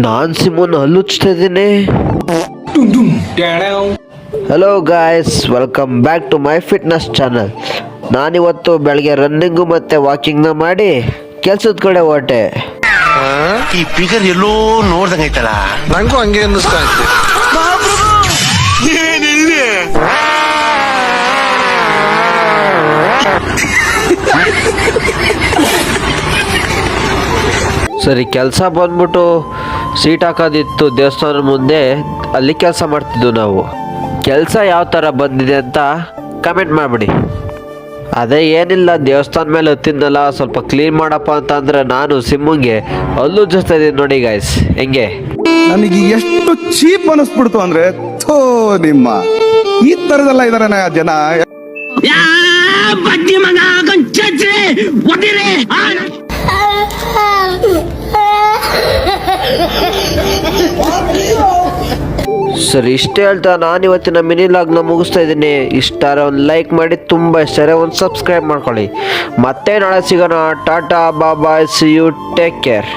ನಾನ್ Simon ಹಲ್ಲುಚ್ತಾ ಇದ್ದೀನಿ. Hello guys, welcome back to my fitness channel. ನಾನಿವತ್ತು ಬೆಳಗ್ಗೆ ರನ್ನಿಂಗು ಮತ್ತೆ ವಾಕಿಂಗ್ನ ಮಾಡಿ ಕೆಲ್ಸದ ಕಡೆ ಹೊರಟೆ. ಈ ಫಿಗರ್ ಎಲ್ಲೋ ನೋಡ್ದಂಗೈತಲ್ಲ, ನಂಗೂ ಹಂಗೆ ಅನ್ನಿಸ್ತಾ ಇತ್ತು. ಸರಿ, ಕೆಲಸ ಬಂದ್ಬಿಟ್ಟು ಸೀಟ್ ಹಾಕೋದಿತ್ತು ದೇವಸ್ಥಾನದ ಮುಂದೆ. ಅಲ್ಲಿ ಕೆಲಸ ಮಾಡ್ತಿದ್ವು ನಾವು. ಕೆಲಸ ಯಾವ ಥರ ಬಂದಿದೆ ಅಂತ ಕಮೆಂಟ್ ಮಾಡಿಬಿಡಿ. ಅದೇ ಏನಿಲ್ಲ, ದೇವಸ್ಥಾನ ಮೇಲೆ ಹತ್ತಿದ್ನಲ್ಲ, ಸ್ವಲ್ಪ ಕ್ಲೀನ್ ಮಾಡಪ್ಪ ಅಂತ ಅಂದ್ರೆ ನಾನು ಸಿಮ್ಮಂಗೆ ಅಲ್ಲೂ ಜಸ್ತಾ ಇದ್ದೀನಿ ನೋಡಿ ಗಾಯ್ಸ್. ಹೆಂಗೆ ನನಗೆ ಎಷ್ಟು ಚೀಪ್ ಅನಿಸ್ಬಿಡ್ತು ಅಂದ್ರೆ, ಥೋ ನಿಮ್ಮ ಈ ತರದೆಲ್ಲ ಇದಾರೆ ಜನ. ಸರಿ, ಇಷ್ಟೇ ಹೇಳ್ತಾ ನಾನು ಇವತ್ತಿನ ಮಿನಿ ಲಾಗ್ನ ಮುಗಿಸ್ತಾ ಇದ್ದೀನಿ. ಇಷ್ಟಾರ ಒಂದು ಲೈಕ್ ಮಾಡಿ, ತುಂಬ ಇಷ್ಟಾರೆ ಒಂದು ಸಬ್ಸ್ಕ್ರೈಬ್ ಮಾಡ್ಕೊಳ್ಳಿ. ಮತ್ತೆ ನಾಳೆ ಸಿಗೋಣ. ಟಾಟಾ, ಬಾಯ್, ಸಿ ಯು, ಟೇಕ್ ಕೇರ್.